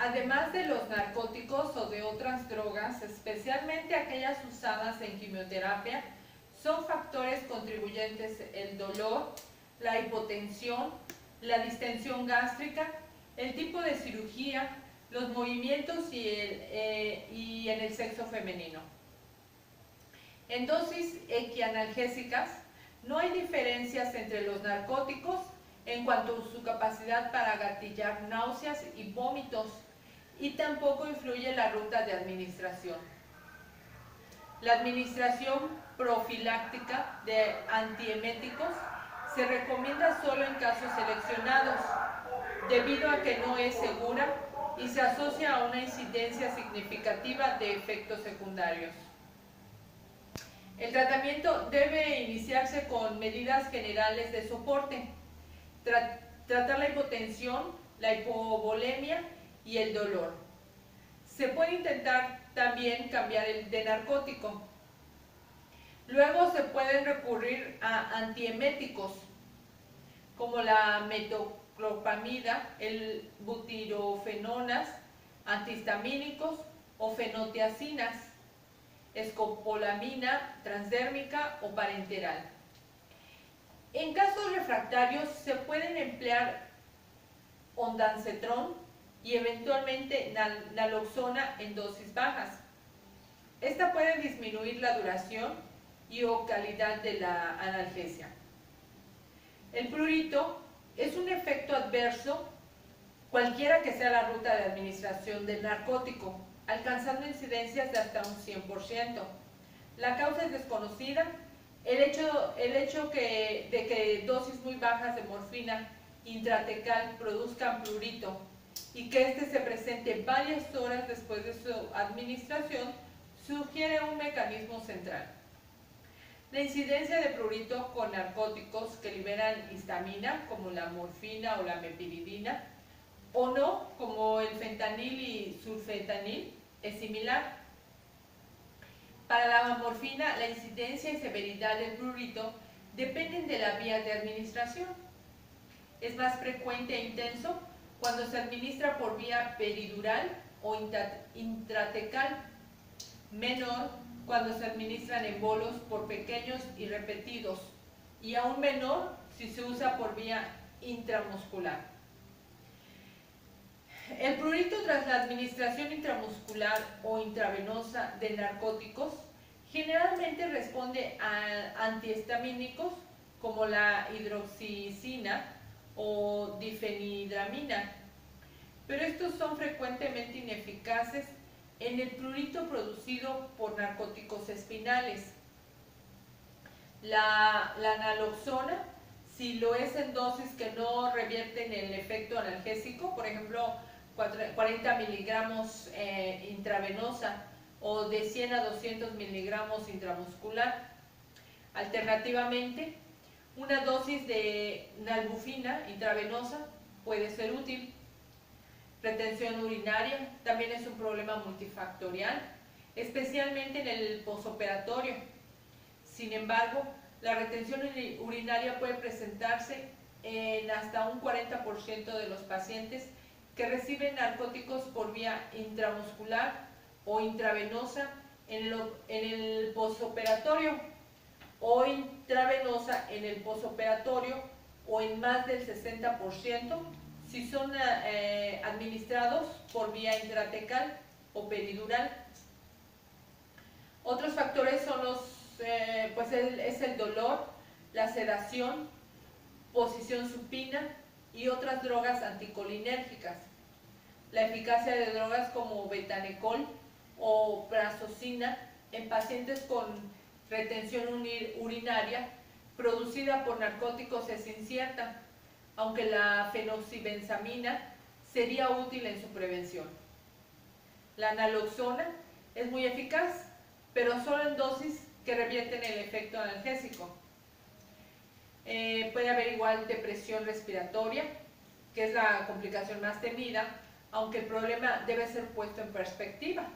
Además de los narcóticos o de otras drogas, especialmente aquellas usadas en quimioterapia, son factores contribuyentes el dolor, la hipotensión, la distensión gástrica, el tipo de cirugía, los movimientos y en el sexo femenino. En dosis equianalgésicas no hay diferencias entre los narcóticos en cuanto a su capacidad para gatillar náuseas y vómitos, y tampoco influye la ruta de administración. La administración profiláctica de antieméticos se recomienda solo en casos seleccionados, debido a que no es segura y se asocia a una incidencia significativa de efectos secundarios. El tratamiento debe iniciarse con medidas generales de soporte, tratar la hipotensión, la hipovolemia y el dolor. Se puede intentar también cambiar el de narcótico. Luego se pueden recurrir a antieméticos como la metoclopramida, el butirofenonas, antihistamínicos o fenotiacinas, escopolamina transdérmica o parenteral. En casos refractarios se pueden emplear ondansetrón y eventualmente naloxona en dosis bajas. Esta puede disminuir la duración y o calidad de la analgesia. El prurito es un efecto adverso cualquiera que sea la ruta de administración del narcótico, alcanzando incidencias de hasta un 100%. La causa es desconocida. El hecho de que dosis muy bajas de morfina intratecal produzcan prurito y que éste se presente varias horas después de su administración sugiere un mecanismo central. La incidencia de prurito con narcóticos que liberan histamina, como la morfina o la mepiridina, o no, como el fentanil y sulfentanil, es similar. Para la morfina, la incidencia y severidad del prurito dependen de la vía de administración. Es más frecuente e intenso cuando se administra por vía peridural o intratecal, menor cuando se administran en bolos por pequeños y repetidos, y aún menor si se usa por vía intramuscular. El prurito tras la administración intramuscular o intravenosa de narcóticos generalmente responde a antihistamínicos como la hidroxicina o difenidramina, pero estos son frecuentemente ineficaces en el prurito producido por narcóticos espinales. La naloxona, si lo es en dosis que no revierten el efecto analgésico, por ejemplo 40 miligramos intravenosa o de 100 a 200 miligramos intramuscular. Alternativamente, una dosis de nalbufina intravenosa puede ser útil. Retención urinaria también es un problema multifactorial, especialmente en el posoperatorio. Sin embargo, la retención urinaria puede presentarse en hasta un 40% de los pacientes que reciben narcóticos por vía intramuscular o intravenosa en el posoperatorio, o intravenosa en el posoperatorio, o en más del 60% si son administrados por vía intratecal o peridural. Otros factores son es el dolor, la sedación, posición supina y otras drogas anticolinérgicas. La eficacia de drogas como betanecol o prazosina en pacientes con retención urinaria producida por narcóticos es incierta, aunque la fenoxibenzamina sería útil en su prevención. La naloxona es muy eficaz, pero solo en dosis que revierten el efecto analgésico. Puede haber igual depresión respiratoria, que es la complicación más temida, aunque el problema debe ser puesto en perspectiva.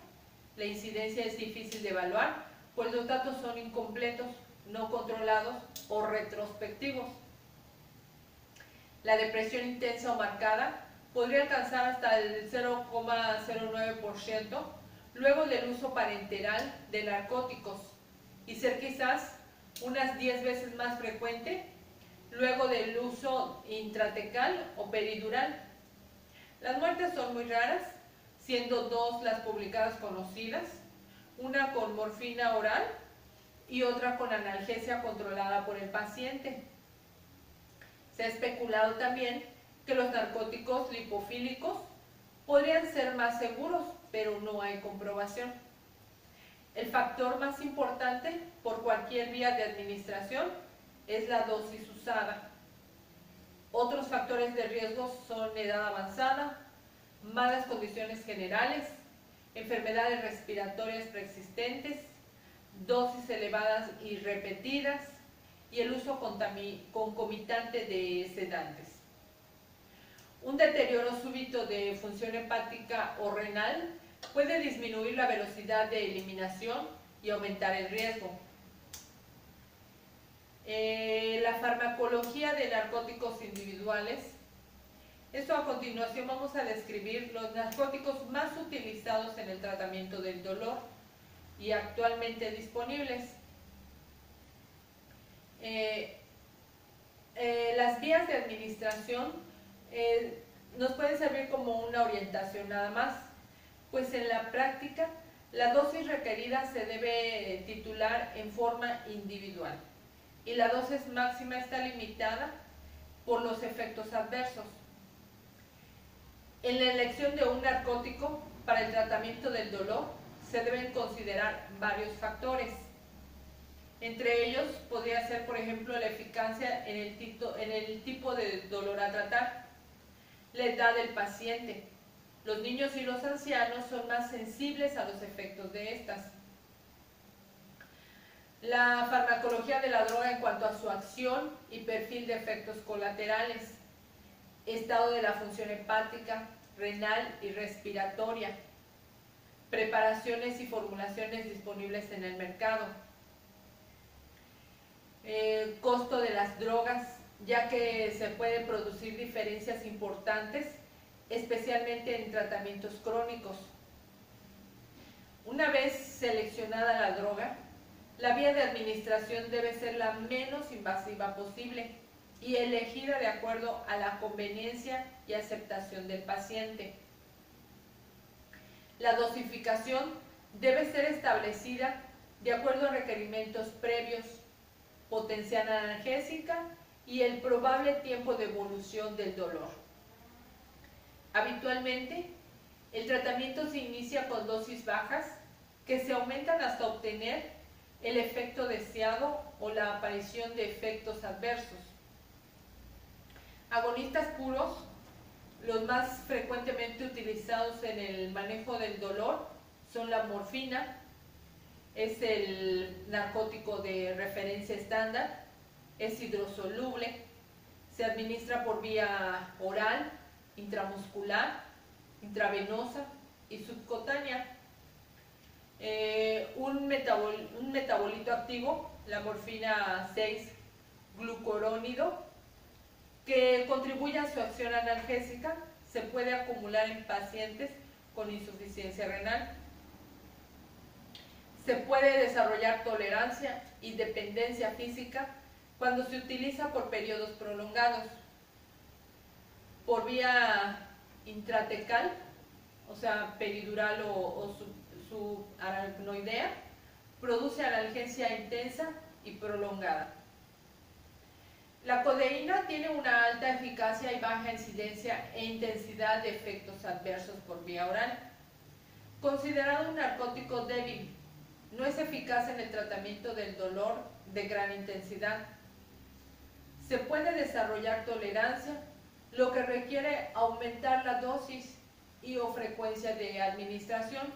La incidencia es difícil de evaluar, pues los datos son incompletos, no controlados o retrospectivos. La depresión intensa o marcada podría alcanzar hasta el 0,09% luego del uso parenteral de narcóticos y ser quizás unas 10 veces más frecuente luego del uso intratecal o peridural. Las muertes son muy raras, siendo 2 las publicadas conocidas, una con morfina oral y otra con analgesia controlada por el paciente. Se ha especulado también que los narcóticos lipofílicos podrían ser más seguros, pero no hay comprobación. El factor más importante por cualquier vía de administración es la dosis usada. Otros factores de riesgo son edad avanzada, malas condiciones generales, enfermedades respiratorias preexistentes, dosis elevadas y repetidas y el uso concomitante de sedantes. Un deterioro súbito de función hepática o renal puede disminuir la velocidad de eliminación y aumentar el riesgo. La farmacología de narcóticos individuales. Esto a continuación vamos a describir los narcóticos más utilizados en el tratamiento del dolor y actualmente disponibles. Las vías de administración nos pueden servir como una orientación nada más, pues en la práctica la dosis requerida se debe titular en forma individual y la dosis máxima está limitada por los efectos adversos. En la elección de un narcótico para el tratamiento del dolor se deben considerar varios factores. Entre ellos podría ser, por ejemplo, la eficacia en el tipo de dolor a tratar, la edad del paciente. Los niños y los ancianos son más sensibles a los efectos de estas. La farmacología de la droga en cuanto a su acción y perfil de efectos colaterales, estado de la función hepática, renal y respiratoria, preparaciones y formulaciones disponibles en el mercado, costo de las drogas, ya que se pueden producir diferencias importantes, especialmente en tratamientos crónicos. Una vez seleccionada la droga, la vía de administración debe ser la menos invasiva posible y elegida de acuerdo a la conveniencia y aceptación del paciente. La dosificación debe ser establecida de acuerdo a requerimientos previos, potencial analgésica y el probable tiempo de evolución del dolor. Habitualmente, el tratamiento se inicia con dosis bajas que se aumentan hasta obtener el efecto deseado o la aparición de efectos adversos. Agonistas puros, los más frecuentemente utilizados en el manejo del dolor son la morfina, es el narcótico de referencia estándar, es hidrosoluble, se administra por vía oral, intramuscular, intravenosa y subcutánea. Un metabolito activo, la morfina 6-glucurónido, que contribuye a su acción analgésica, se puede acumular en pacientes con insuficiencia renal. Se puede desarrollar tolerancia y dependencia física cuando se utiliza por periodos prolongados. Por vía intratecal, o sea, peridural o subaracnoidea, produce analgesia intensa y prolongada. La codeína tiene una alta eficacia y baja incidencia e intensidad de efectos adversos por vía oral. Considerado un narcótico débil, no es eficaz en el tratamiento del dolor de gran intensidad. Se puede desarrollar tolerancia, lo que requiere aumentar la dosis y o frecuencia de administración.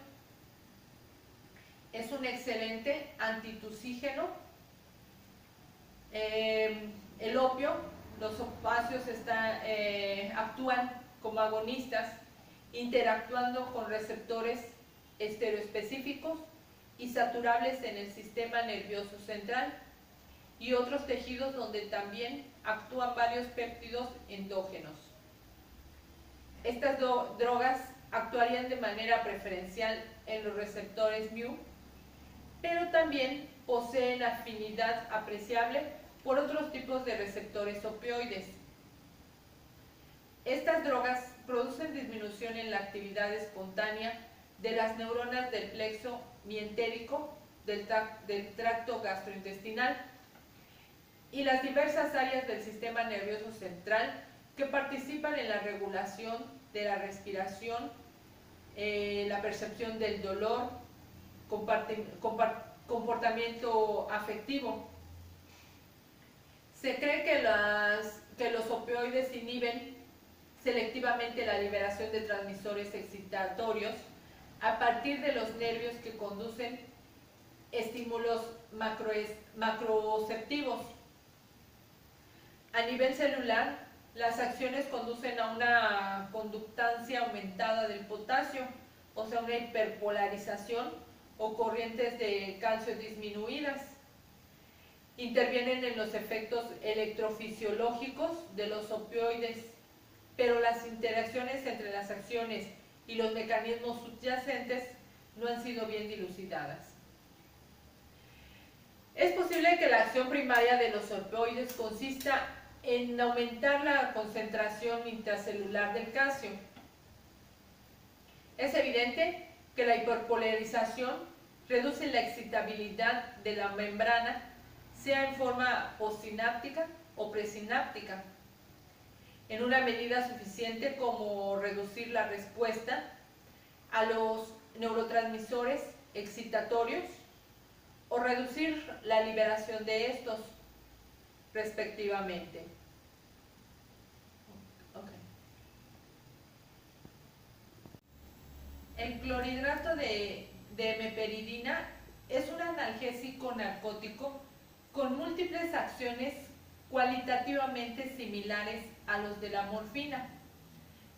Es un excelente antitusígeno. El opio, los opiáceos actúan como agonistas, interactuando con receptores estereoespecíficos y saturables en el sistema nervioso central y otros tejidos donde también actúan varios péptidos endógenos. Estas drogas actuarían de manera preferencial en los receptores mu, pero también poseen afinidad apreciable por otros tipos de receptores opioides. Estas drogas producen disminución en la actividad espontánea de las neuronas del plexo mientérico del tracto gastrointestinal y las diversas áreas del sistema nervioso central que participan en la regulación de la respiración, la percepción del dolor, comportamiento afectivo. Se cree que los opioides inhiben selectivamente la liberación de transmisores excitatorios a partir de los nervios que conducen estímulos macroceptivos. A nivel celular, las acciones conducen a una conductancia aumentada del potasio, o sea, una hiperpolarización o corrientes de calcio disminuidas. Intervienen en los efectos electrofisiológicos de los opioides, pero las interacciones entre las acciones y los mecanismos subyacentes no han sido bien dilucidadas. Es posible que la acción primaria de los opioides consista en aumentar la concentración intracelular del calcio. Es evidente que la hiperpolarización reduce la excitabilidad de la membrana, sea en forma postsináptica o presináptica, en una medida suficiente como reducir la respuesta a los neurotransmisores excitatorios o reducir la liberación de estos, respectivamente. El clorhidrato de meperidina es un analgésico narcótico con múltiples acciones cualitativamente similares a los de la morfina,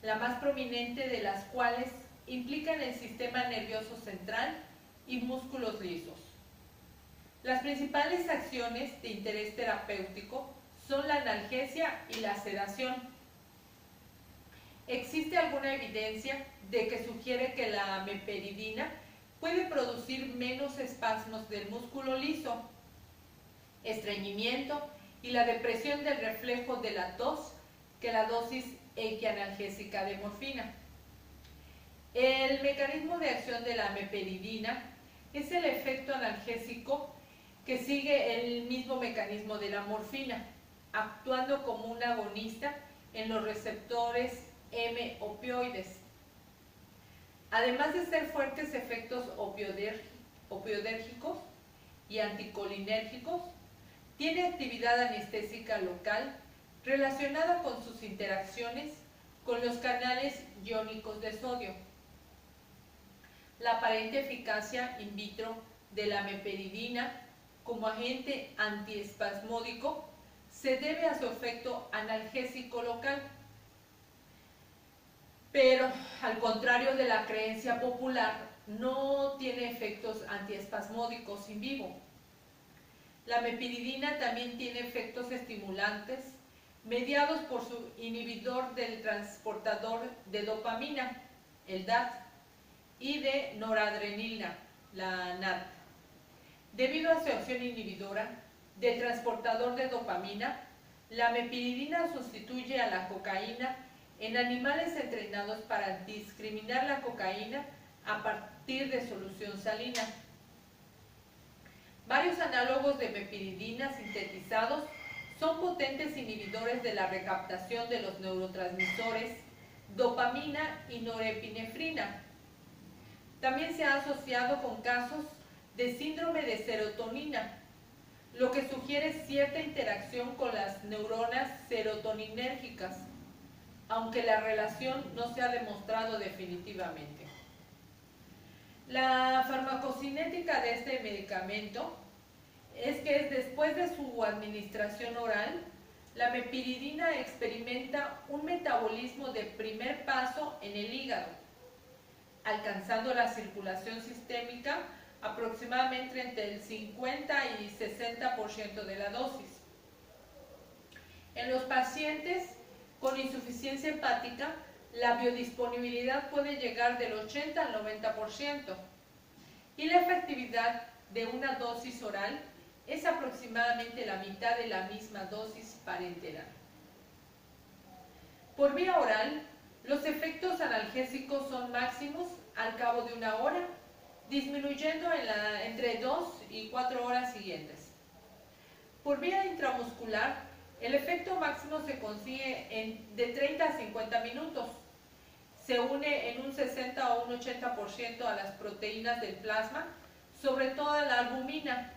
la más prominente de las cuales implica en el sistema nervioso central y músculos lisos. Las principales acciones de interés terapéutico son la analgesia y la sedación. Existe alguna evidencia de que sugiere que la meperidina puede producir menos espasmos del músculo liso, estreñimiento y la depresión del reflejo de la tos que la dosis equianalgésica de morfina. El mecanismo de acción de la meperidina es el efecto analgésico que sigue el mismo mecanismo de la morfina, actuando como un agonista en los receptores M-opioides. Además de ser fuertes efectos opioidérgicos y anticolinérgicos, tiene actividad anestésica local relacionada con sus interacciones con los canales iónicos de sodio. La aparente eficacia in vitro de la meperidina como agente antiespasmódico se debe a su efecto analgésico local, pero al contrario de la creencia popular, no tiene efectos antiespasmódicos in vivo. La meperidina también tiene efectos estimulantes mediados por su inhibidor del transportador de dopamina, el DAT, y de noradrenalina, la NAD. Debido a su acción inhibidora del transportador de dopamina, la meperidina sustituye a la cocaína en animales entrenados para discriminar la cocaína a partir de solución salina. Varios análogos de meperidina sintetizados son potentes inhibidores de la recaptación de los neurotransmisores dopamina y norepinefrina. También se ha asociado con casos de síndrome de serotonina, lo que sugiere cierta interacción con las neuronas serotoninérgicas, aunque la relación no se ha demostrado definitivamente. La farmacocinética de este medicamento es que después de su administración oral, la meperidina experimenta un metabolismo de primer paso en el hígado, alcanzando la circulación sistémica aproximadamente entre el 50 y 60% de la dosis. En los pacientes con insuficiencia hepática, la biodisponibilidad puede llegar del 80 al 90% y la efectividad de una dosis oral es aproximadamente la mitad de la misma dosis parenteral. Por vía oral, los efectos analgésicos son máximos al cabo de 1 hora, disminuyendo entre 2 y 4 horas siguientes. Por vía intramuscular, el efecto máximo se consigue de 30 a 50 minutos. Se une en un 60 o un 80% a las proteínas del plasma, sobre todo a la albumina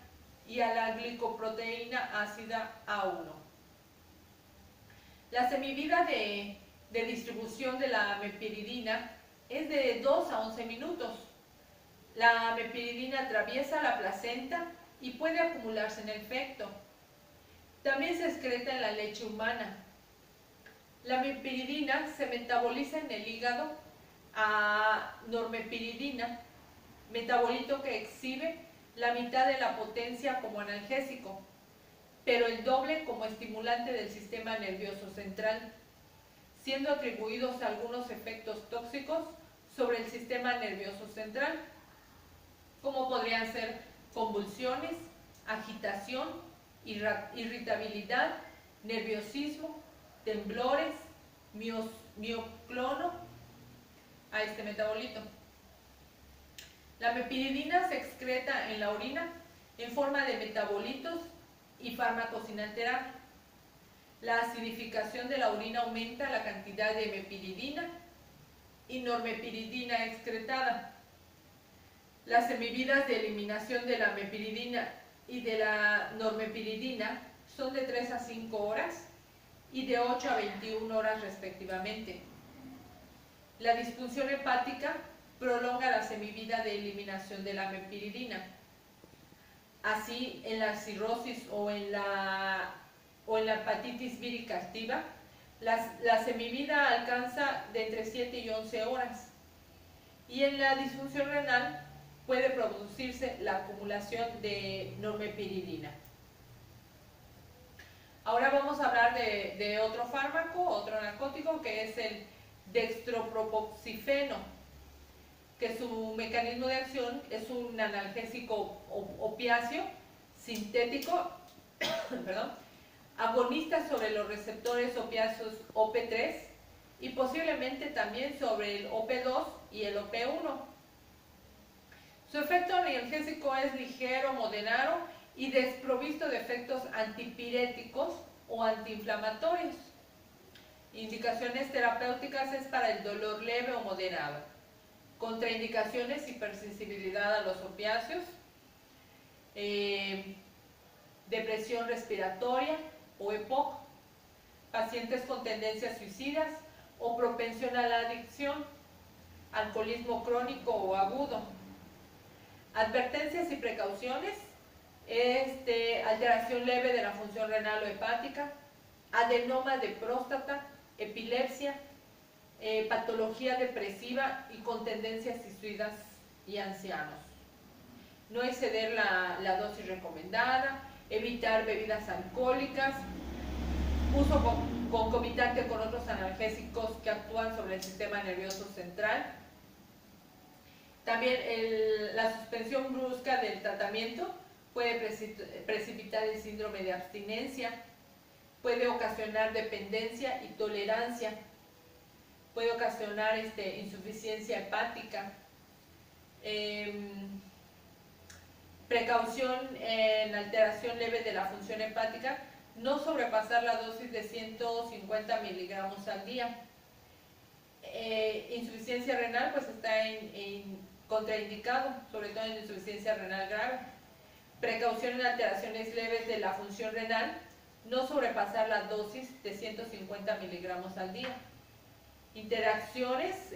y a la glicoproteína ácida A1. La semivida de distribución de la mepiridina es de 2 a 11 minutos. La mepiridina atraviesa la placenta y puede acumularse en el fecto. También se excreta en la leche humana. La mepiridina se metaboliza en el hígado a normepiridina, metabolito que exhibe la mitad de la potencia como analgésico, pero el doble como estimulante del sistema nervioso central, siendo atribuidos algunos efectos tóxicos sobre el sistema nervioso central, como podrían ser convulsiones, agitación, irritabilidad, nerviosismo, temblores, mioclono a este metabolito. La mepiridina se excreta en la orina en forma de metabolitos y fármacos inalterables. La acidificación de la orina aumenta la cantidad de mepiridina y normepiridina excretada. Las semividas de eliminación de la mepiridina y de la normepiridina son de 3 a 5 horas y de 8 a 21 horas respectivamente. La disfunción hepática prolonga la semivida de eliminación de la mepiridina. Así, en la cirrosis o en la hepatitis vírica activa, la semivida alcanza de entre 7 y 11 horas. Y en la disfunción renal puede producirse la acumulación de normepiridina. Ahora vamos a hablar de otro fármaco, otro narcótico, que es el dextropropoxifeno, que su mecanismo de acción es un analgésico opiáceo sintético, perdón, agonista sobre los receptores opiáceos OP3 y posiblemente también sobre el OP2 y el OP1. Su efecto analgésico es ligero, moderado y desprovisto de efectos antipiréticos o antiinflamatorios. Indicaciones terapéuticas es para el dolor leve o moderado. Contraindicaciones: hipersensibilidad a los opiáceos, depresión respiratoria o EPOC, pacientes con tendencias suicidas o propensión a la adicción, alcoholismo crónico o agudo. Advertencias y precauciones: alteración leve de la función renal o hepática, adenoma de próstata, epilepsia, patología depresiva y con tendencias suicidas y ancianos. No exceder la dosis recomendada, evitar bebidas alcohólicas, uso concomitante con otros analgésicos que actúan sobre el sistema nervioso central. También la suspensión brusca del tratamiento puede precipitar el síndrome de abstinencia, puede ocasionar dependencia y tolerancia, puede ocasionar insuficiencia hepática. Precaución en alteración leve de la función hepática: no sobrepasar la dosis de 150 miligramos al día. Insuficiencia renal, pues está contraindicado, sobre todo en insuficiencia renal grave. Precaución en alteraciones leves de la función renal: no sobrepasar la dosis de 150 miligramos al día. Interacciones: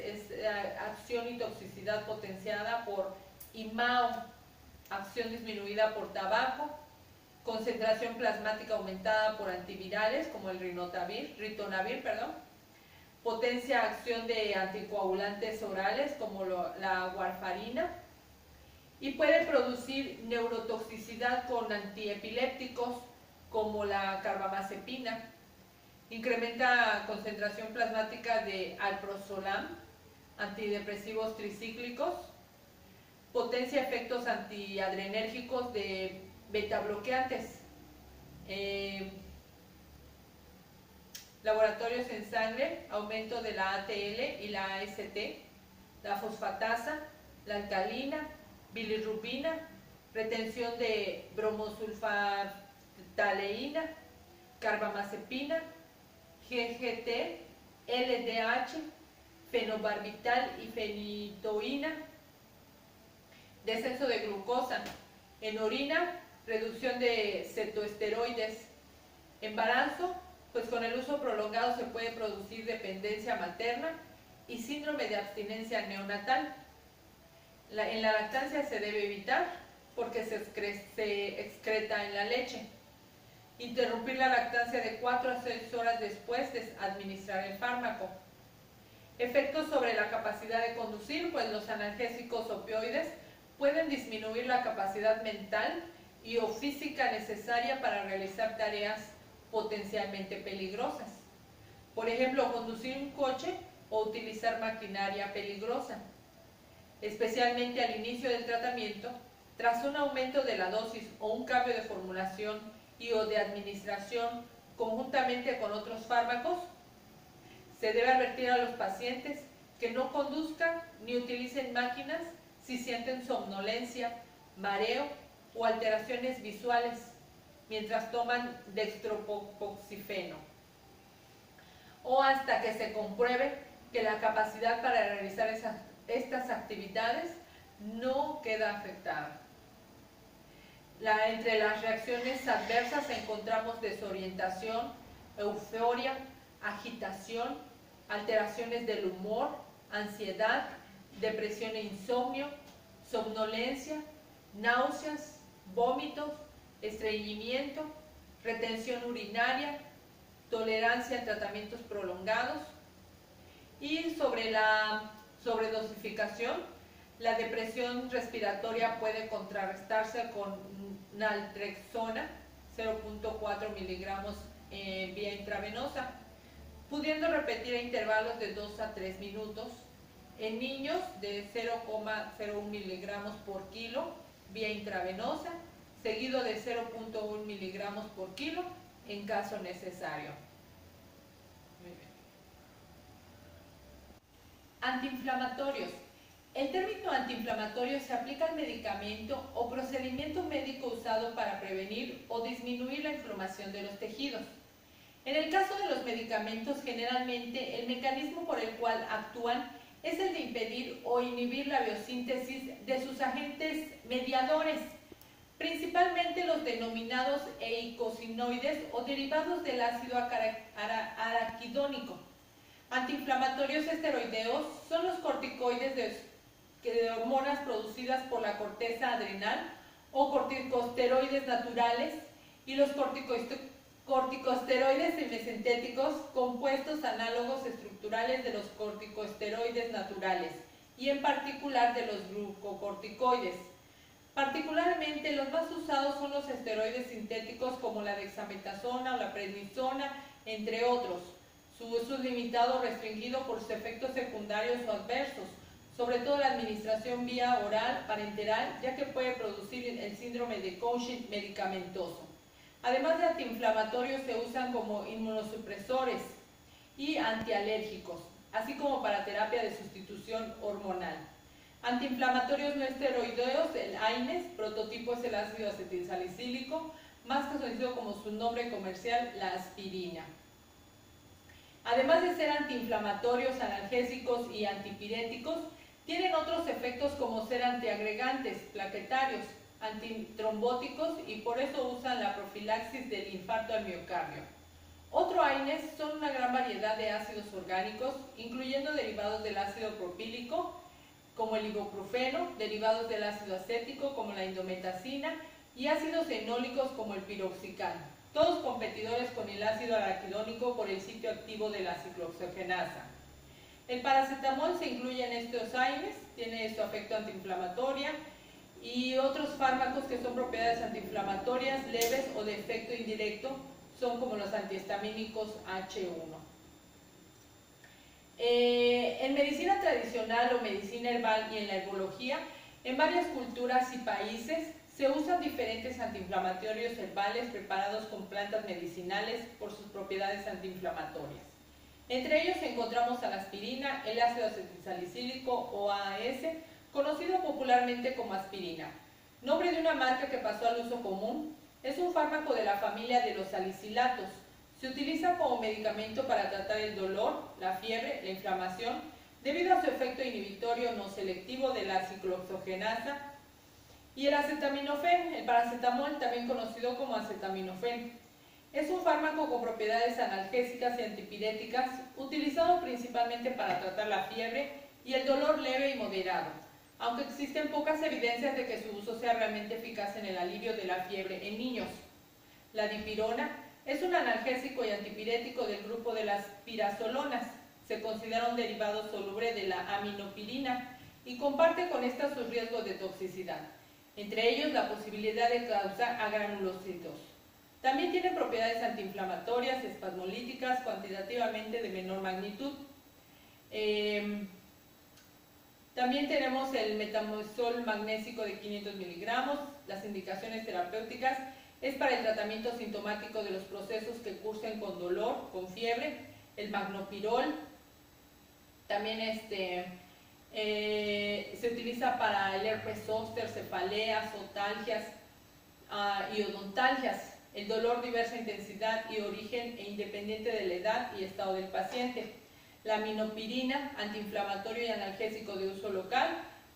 acción y toxicidad potenciada por IMAO, acción disminuida por tabaco, concentración plasmática aumentada por antivirales como el ritonavir, potencia acción de anticoagulantes orales como la warfarina, y puede producir neurotoxicidad con antiepilépticos como la carbamazepina. Incrementa concentración plasmática de alprazolam, antidepresivos tricíclicos. Potencia efectos antiadrenérgicos de betabloqueantes. Laboratorios en sangre, aumento de la ATL y la AST, la fosfatasa, la alcalina, bilirrubina, retención de bromosulfataleína, carbamazepina, GGT, LDH, fenobarbital y fenitoína, descenso de glucosa, en orina, reducción de cetoesteroides, embarazo, pues con el uso prolongado se puede producir dependencia materna y síndrome de abstinencia neonatal. En la lactancia se debe evitar porque se excreta en la leche. Interrumpir la lactancia de 4 a 6 horas después de administrar el fármaco. Efectos sobre la capacidad de conducir, pues los analgésicos opioides pueden disminuir la capacidad mental y o física necesaria para realizar tareas potencialmente peligrosas. Por ejemplo, conducir un coche o utilizar maquinaria peligrosa. Especialmente al inicio del tratamiento, tras un aumento de la dosis o un cambio de formulación y o de administración conjuntamente con otros fármacos, se debe advertir a los pacientes que no conduzcan ni utilicen máquinas si sienten somnolencia, mareo o alteraciones visuales mientras toman dextropoxifeno, o hasta que se compruebe que la capacidad para realizar estas actividades no queda afectada. Entre las reacciones adversas encontramos desorientación, euforia, agitación, alteraciones del humor, ansiedad, depresión e insomnio, somnolencia, náuseas, vómitos, estreñimiento, retención urinaria, tolerancia a tratamientos prolongados. Y sobre la sobredosificación, la depresión respiratoria puede contrarrestarse con naltrexona, 0.4 miligramos vía intravenosa, pudiendo repetir a intervalos de 2 a 3 minutos. En niños de 0,01 miligramos por kilo vía intravenosa, seguido de 0.1 miligramos por kilo en caso necesario. Muy bien. Antiinflamatorios. El término antiinflamatorio se aplica al medicamento o procedimiento médico usado para prevenir o disminuir la inflamación de los tejidos. En el caso de los medicamentos, generalmente el mecanismo por el cual actúan es el de impedir o inhibir la biosíntesis de sus agentes mediadores, principalmente los denominados eicosinoides o derivados del ácido araquidónico. Antiinflamatorios esteroideos son los corticoides de hormonas producidas por la corteza adrenal o corticosteroides naturales, y los corticosteroides semisintéticos, compuestos análogos estructurales de los corticosteroides naturales y en particular de los glucocorticoides. Particularmente los más usados son los esteroides sintéticos como la dexametasona o la prednisona, entre otros. Su uso es limitado o restringido por sus efectos secundarios o adversos, sobre todo la administración vía oral parenteral, ya que puede producir el síndrome de Cushing medicamentoso. Además de antiinflamatorios, se usan como inmunosupresores y antialérgicos, así como para terapia de sustitución hormonal. Antiinflamatorios no esteroideos, el AINES, prototipo es el ácido acetilsalicílico, más conocido como su nombre comercial, la aspirina. Además de ser antiinflamatorios, analgésicos y antipiréticos, tienen otros efectos como ser antiagregantes, plaquetarios, antitrombóticos, y por eso usan la profilaxis del infarto al miocardio. Otro AINES son una gran variedad de ácidos orgánicos, incluyendo derivados del ácido propílico, como el ibuprofeno, derivados del ácido acético, como la indometacina, y ácidos enólicos, como el piroxicam, todos competidores con el ácido araquidónico por el sitio activo de la ciclooxigenasa. El paracetamol se incluye en estos AINES, tiene su efecto antiinflamatoria, y otros fármacos que son propiedades antiinflamatorias leves o de efecto indirecto son como los antihistamínicos H1. En medicina tradicional o medicina herbal y en la herbología, en varias culturas y países se usan diferentes antiinflamatorios herbales preparados con plantas medicinales por sus propiedades antiinflamatorias. Entre ellos encontramos a la aspirina, el ácido acetilsalicílico o AAS, conocido popularmente como aspirina, nombre de una marca que pasó al uso común. Es un fármaco de la familia de los salicilatos. Se utiliza como medicamento para tratar el dolor, la fiebre, la inflamación, debido a su efecto inhibitorio no selectivo de la ciclooxogenasa, y el acetaminofén, el paracetamol, también conocido como acetaminofén. Es un fármaco con propiedades analgésicas y antipiréticas, utilizado principalmente para tratar la fiebre y el dolor leve y moderado, aunque existen pocas evidencias de que su uso sea realmente eficaz en el alivio de la fiebre en niños. La dipirona es un analgésico y antipirético del grupo de las pirazolonas. Se considera un derivado soluble de la aminopirina y comparte con esta sus riesgos de toxicidad, entre ellos la posibilidad de causar agranulocitos. También tiene propiedades antiinflamatorias, espasmolíticas, cuantitativamente de menor magnitud. También tenemos el metamizol magnésico de 500 miligramos. Las indicaciones terapéuticas es para el tratamiento sintomático de los procesos que cursen con dolor, con fiebre. El magnopirol también se utiliza para el herpes zóster, cefaleas, otalgias y odontalgias. El dolor de diversa intensidad y origen e independiente de la edad y estado del paciente. La aminopirina, antiinflamatorio y analgésico de uso local.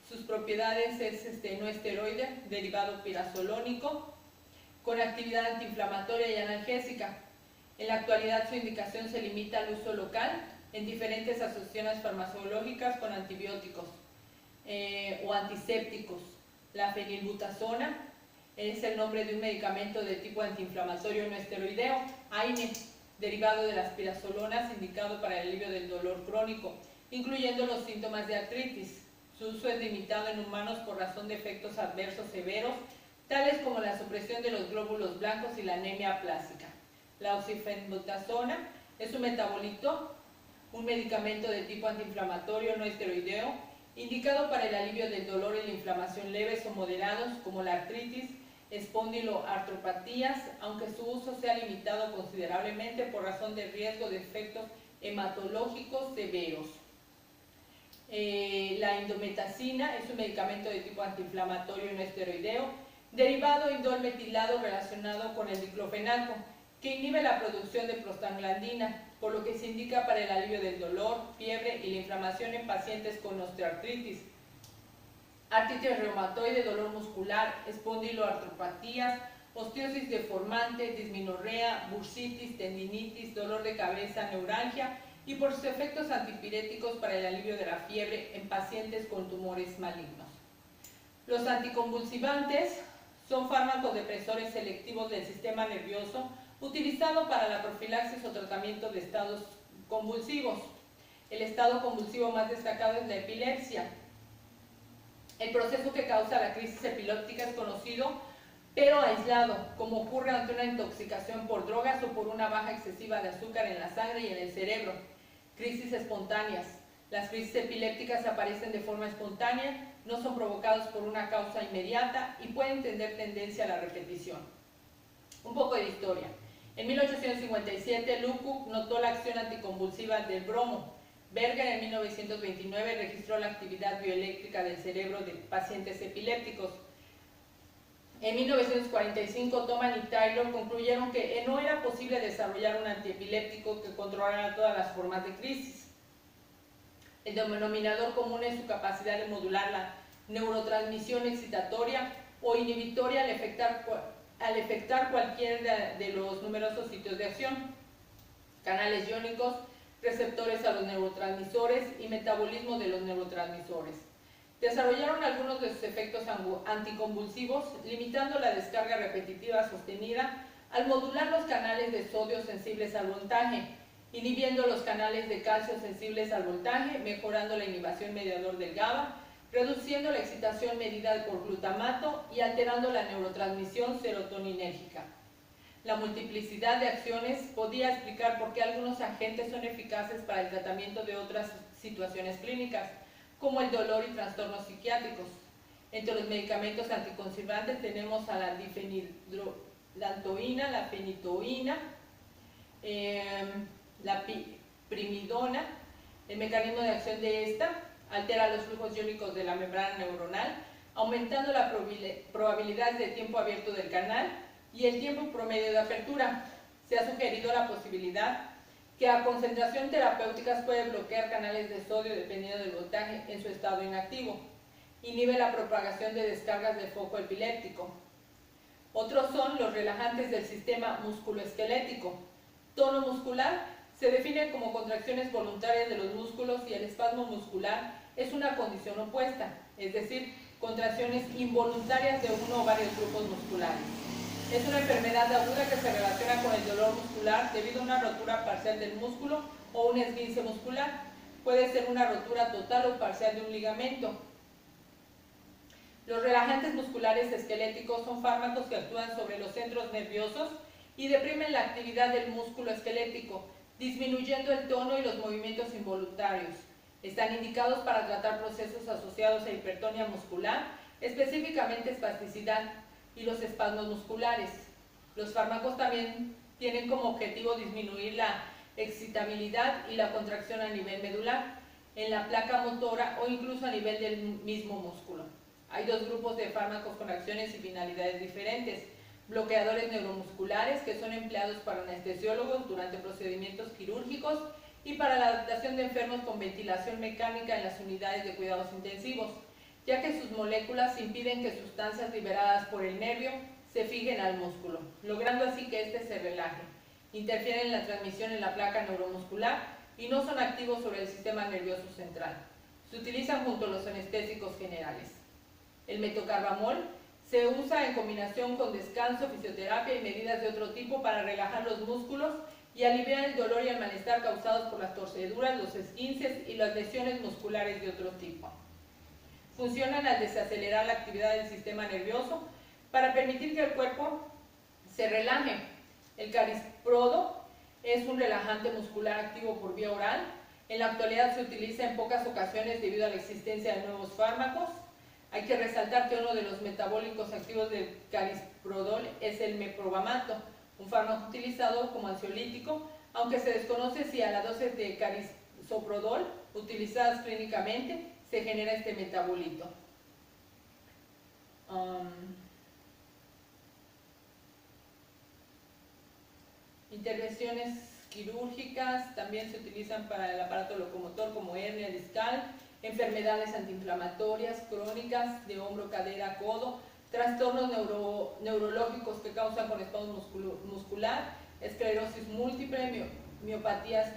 Sus propiedades es no esteroide, derivado pirazolónico, con actividad antiinflamatoria y analgésica. En la actualidad su indicación se limita al uso local en diferentes asociaciones farmacológicas con antibióticos o antisépticos. La fenilbutazona es el nombre de un medicamento de tipo antiinflamatorio no esteroideo, AINE, derivado de las pirazolonas, indicado para el alivio del dolor crónico, incluyendo los síntomas de artritis. Su uso es limitado en humanos por razón de efectos adversos severos, tales como la supresión de los glóbulos blancos y la anemia plástica. La oxifenbutazona es un metabolito, un medicamento de tipo antiinflamatorio no esteroideo, indicado para el alivio del dolor y la inflamación leves o moderados, como la artritis, espondiloartropatías, aunque su uso sea limitado considerablemente por razón de riesgo de efectos hematológicos severos. La indometacina es un medicamento de tipo antiinflamatorio no esteroideo, derivado indolmetilado relacionado con el diclofenaco, que inhibe la producción de prostaglandina, por lo que se indica para el alivio del dolor, fiebre y la inflamación en pacientes con osteoartritis, artritis reumatoide, dolor muscular, espondiloartropatías, osteosis deformante, dismenorrea, bursitis, tendinitis, dolor de cabeza, neuralgia y por sus efectos antipiréticos para el alivio de la fiebre en pacientes con tumores malignos. Los anticonvulsivantes son fármacos depresores selectivos del sistema nervioso utilizados para la profilaxis o tratamiento de estados convulsivos. El estado convulsivo más destacado es la epilepsia. El proceso que causa la crisis epiléptica es conocido, pero aislado, como ocurre ante una intoxicación por drogas o por una baja excesiva de azúcar en la sangre y en el cerebro. Crisis espontáneas. Las crisis epilépticas aparecen de forma espontánea, no son provocados por una causa inmediata y pueden tener tendencia a la repetición. Un poco de historia. En 1857, Lucu notó la acción anticonvulsiva del bromo. Berger en 1929 registró la actividad bioeléctrica del cerebro de pacientes epilépticos. En 1945, Thoman y Taylor concluyeron que no era posible desarrollar un antiepiléptico que controlara todas las formas de crisis. El denominador común es su capacidad de modular la neurotransmisión excitatoria o inhibitoria al efectuar cualquiera de los numerosos sitios de acción, canales iónicos, receptores a los neurotransmisores y metabolismo de los neurotransmisores. Desarrollaron algunos de sus efectos anticonvulsivos, limitando la descarga repetitiva sostenida al modular los canales de sodio sensibles al voltaje, inhibiendo los canales de calcio sensibles al voltaje, mejorando la inhibición mediador del GABA, reduciendo la excitación medida por glutamato y alterando la neurotransmisión serotoninérgica. La multiplicidad de acciones podía explicar por qué algunos agentes son eficaces para el tratamiento de otras situaciones clínicas, como el dolor y trastornos psiquiátricos. Entre los medicamentos anticonvulsivantes tenemos a la difenhidrolantoína, la fenitoína, la primidona. El mecanismo de acción de esta altera los flujos iónicos de la membrana neuronal, aumentando la probabilidad de tiempo abierto del canal y el tiempo promedio de apertura. Se ha sugerido la posibilidad que a concentración terapéuticas puede bloquear canales de sodio dependiendo del voltaje en su estado inactivo. Inhibe la propagación de descargas del foco epiléptico. Otros son los relajantes del sistema musculoesquelético. Tono muscular se define como contracciones voluntarias de los músculos y el espasmo muscular es una condición opuesta, es decir, contracciones involuntarias de uno o varios grupos musculares. Es una enfermedad aguda que se relaciona con el dolor muscular debido a una rotura parcial del músculo o un esguince muscular. Puede ser una rotura total o parcial de un ligamento. Los relajantes musculares esqueléticos son fármacos que actúan sobre los centros nerviosos y deprimen la actividad del músculo esquelético, disminuyendo el tono y los movimientos involuntarios. Están indicados para tratar procesos asociados a hipertonía muscular, específicamente espasticidad y los espasmos musculares. Los fármacos también tienen como objetivo disminuir la excitabilidad y la contracción a nivel medular, en la placa motora o incluso a nivel del mismo músculo. Hay dos grupos de fármacos con acciones y finalidades diferentes. Bloqueadores neuromusculares, que son empleados para anestesiólogos durante procedimientos quirúrgicos y para la adaptación de enfermos con ventilación mecánica en las unidades de cuidados intensivos, ya que sus moléculas impiden que sustancias liberadas por el nervio se fijen al músculo, logrando así que éste se relaje. Interfieren en la transmisión en la placa neuromuscular y no son activos sobre el sistema nervioso central. Se utilizan junto a los anestésicos generales. El metocarbamol se usa en combinación con descanso, fisioterapia y medidas de otro tipo para relajar los músculos y aliviar el dolor y el malestar causados por las torceduras, los esguinces y las lesiones musculares de otro tipo. Funcionan al desacelerar la actividad del sistema nervioso para permitir que el cuerpo se relaje. El carisprodo es un relajante muscular activo por vía oral. En la actualidad se utiliza en pocas ocasiones debido a la existencia de nuevos fármacos. Hay que resaltar que uno de los metabólicos activos del carisprodol es el meprobamato, un fármaco utilizado como ansiolítico, aunque se desconoce si a la dosis de carisoprodol utilizadas clínicamente se genera este metabolito. Intervenciones quirúrgicas también se utilizan para el aparato locomotor como hernia discal, enfermedades antiinflamatorias crónicas de hombro, cadera, codo, trastornos neurológicos que causan con espasmo muscular, esclerosis múltiple, miopatías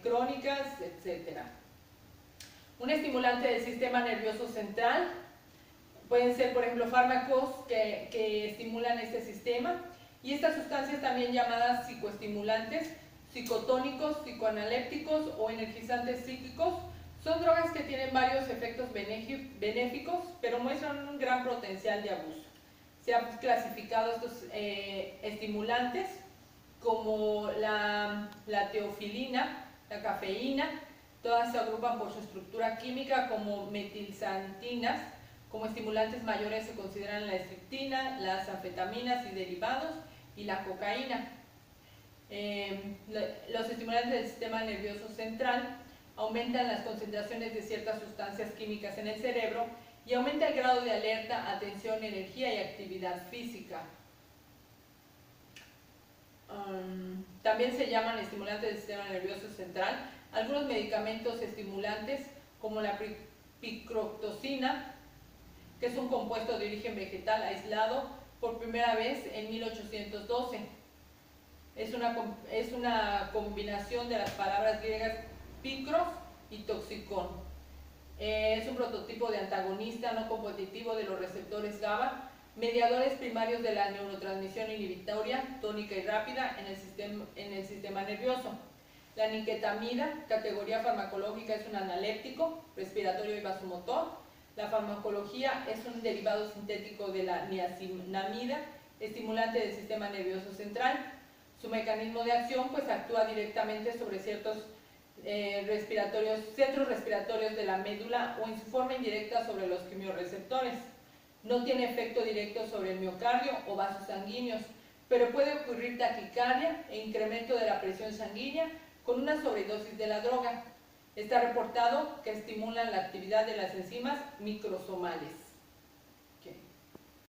crónicas, etc. Un estimulante del sistema nervioso central pueden ser, por ejemplo, fármacos que estimulan este sistema, y estas sustancias también llamadas psicoestimulantes, psicotónicos, psicoanalépticos o energizantes psíquicos, son drogas que tienen varios efectos benéficos, pero muestran un gran potencial de abuso. Se han clasificado estos estimulantes como la teofilina, la cafeína. Todas se agrupan por su estructura química como metilxantinas. Como estimulantes mayores se consideran la estrictina, las anfetaminas y derivados, y la cocaína. Los estimulantes del sistema nervioso central aumentan las concentraciones de ciertas sustancias químicas en el cerebro y aumenta el grado de alerta, atención, energía y actividad física. También se llaman estimulantes del sistema nervioso central algunos medicamentos estimulantes como la picrotoxina, que es un compuesto de origen vegetal aislado por primera vez en 1812. Es una combinación de las palabras griegas picros y toxicón. Es un prototipo de antagonista no competitivo de los receptores GABA, mediadores primarios de la neurotransmisión inhibitoria, tónica y rápida en el sistema nervioso. La niquetamida, categoría farmacológica, es un analéptico, respiratorio y vasomotor. La farmacología es un derivado sintético de la niacinamida estimulante del sistema nervioso central. Su mecanismo de acción pues actúa directamente sobre ciertos centros respiratorios de la médula o en su forma indirecta sobre los quimiorreceptores. No tiene efecto directo sobre el miocardio o vasos sanguíneos, pero puede ocurrir taquicardia e incremento de la presión sanguínea con una sobredosis de la droga. Está reportado que estimulan la actividad de las enzimas microsomales.